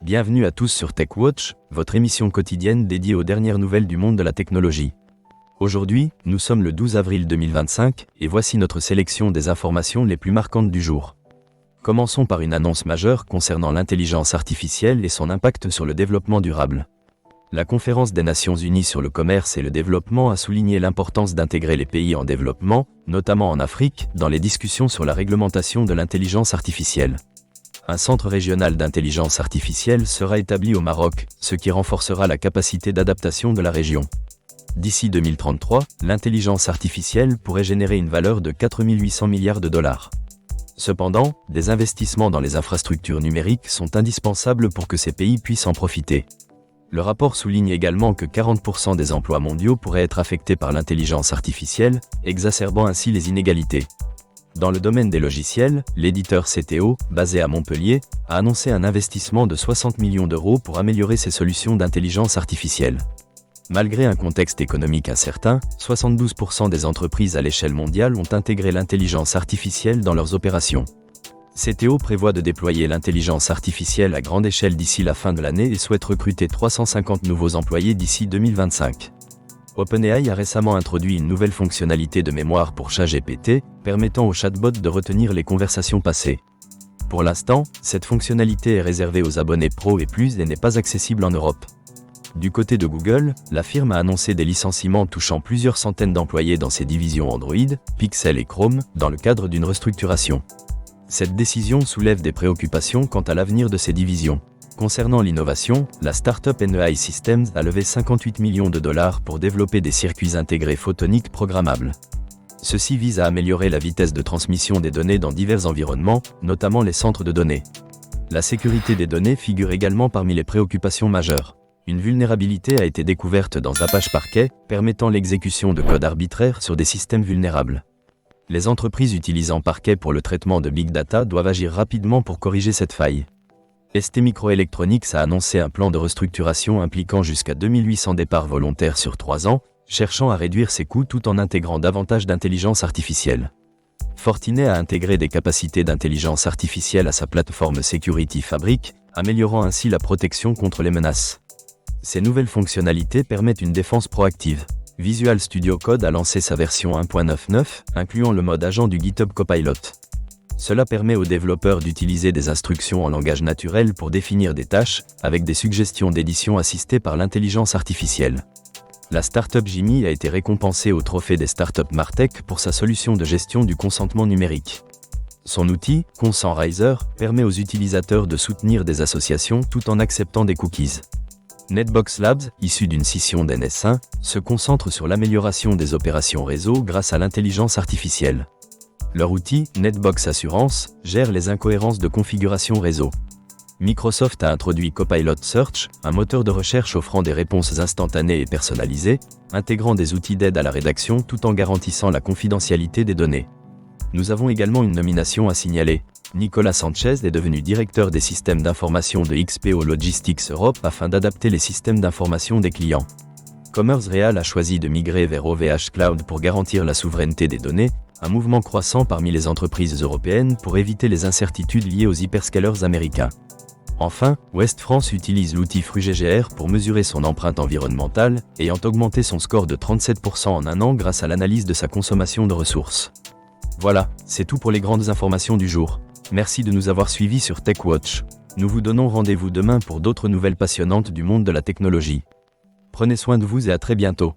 Bienvenue à tous sur TechWatch, votre émission quotidienne dédiée aux dernières nouvelles du monde de la technologie. Aujourd'hui, nous sommes le 12 avril 2025, et voici notre sélection des informations les plus marquantes du jour. Commençons par une annonce majeure concernant l'intelligence artificielle et son impact sur le développement durable. La Conférence des Nations Unies sur le commerce et le développement a souligné l'importance d'intégrer les pays en développement, notamment en Afrique, dans les discussions sur la réglementation de l'intelligence artificielle. Un centre régional d'intelligence artificielle sera établi au Maroc, ce qui renforcera la capacité d'adaptation de la région. D'ici 2033, l'intelligence artificielle pourrait générer une valeur de 4 800 milliards de dollars. Cependant, des investissements dans les infrastructures numériques sont indispensables pour que ces pays puissent en profiter. Le rapport souligne également que 40% des emplois mondiaux pourraient être affectés par l'intelligence artificielle, exacerbant ainsi les inégalités. Dans le domaine des logiciels, l'éditeur CTO, basé à Montpellier, a annoncé un investissement de 60 millions d'euros pour améliorer ses solutions d'intelligence artificielle. Malgré un contexte économique incertain, 72% des entreprises à l'échelle mondiale ont intégré l'intelligence artificielle dans leurs opérations. CTO prévoit de déployer l'intelligence artificielle à grande échelle d'ici la fin de l'année et souhaite recruter 350 nouveaux employés d'ici 2025. OpenAI a récemment introduit une nouvelle fonctionnalité de mémoire pour ChatGPT, permettant au chatbot de retenir les conversations passées. Pour l'instant, cette fonctionnalité est réservée aux abonnés Pro et Plus et n'est pas accessible en Europe. Du côté de Google, la firme a annoncé des licenciements touchant plusieurs centaines d'employés dans ses divisions Android, Pixel et Chrome, dans le cadre d'une restructuration. Cette décision soulève des préoccupations quant à l'avenir de ces divisions. Concernant l'innovation, la start-up NEI Systems a levé 58 millions de dollars pour développer des circuits intégrés photoniques programmables. Ceci vise à améliorer la vitesse de transmission des données dans divers environnements, notamment les centres de données. La sécurité des données figure également parmi les préoccupations majeures. Une vulnérabilité a été découverte dans Apache Parquet, permettant l'exécution de codes arbitraires sur des systèmes vulnérables. Les entreprises utilisant Parquet pour le traitement de Big Data doivent agir rapidement pour corriger cette faille. STMicroelectronics a annoncé un plan de restructuration impliquant jusqu'à 2800 départs volontaires sur 3 ans, cherchant à réduire ses coûts tout en intégrant davantage d'intelligence artificielle. Fortinet a intégré des capacités d'intelligence artificielle à sa plateforme Security Fabric, améliorant ainsi la protection contre les menaces. Ces nouvelles fonctionnalités permettent une défense proactive. Visual Studio Code a lancé sa version 1.99, incluant le mode agent du GitHub Copilot. Cela permet aux développeurs d'utiliser des instructions en langage naturel pour définir des tâches, avec des suggestions d'édition assistées par l'intelligence artificielle. La startup Jimmy a été récompensée au trophée des startups Martech pour sa solution de gestion du consentement numérique. Son outil, ConsentRiser, permet aux utilisateurs de soutenir des associations tout en acceptant des cookies. Netbox Labs, issu d'une scission d'NS1, se concentre sur l'amélioration des opérations réseau grâce à l'intelligence artificielle. Leur outil, Netbox Assurance, gère les incohérences de configuration réseau. Microsoft a introduit Copilot Search, un moteur de recherche offrant des réponses instantanées et personnalisées, intégrant des outils d'aide à la rédaction tout en garantissant la confidentialité des données. Nous avons également une nomination à signaler. Nicolas Sanchez est devenu directeur des systèmes d'information de XPO Logistics Europe afin d'adapter les systèmes d'information des clients. Commerce Real a choisi de migrer vers OVH Cloud pour garantir la souveraineté des données, un mouvement croissant parmi les entreprises européennes pour éviter les incertitudes liées aux hyperscalers américains. Enfin, West France utilise l'outil FruGGR pour mesurer son empreinte environnementale, ayant augmenté son score de 37% en un an grâce à l'analyse de sa consommation de ressources. Voilà, c'est tout pour les grandes informations du jour. Merci de nous avoir suivis sur TechWatch. Nous vous donnons rendez-vous demain pour d'autres nouvelles passionnantes du monde de la technologie. Prenez soin de vous et à très bientôt.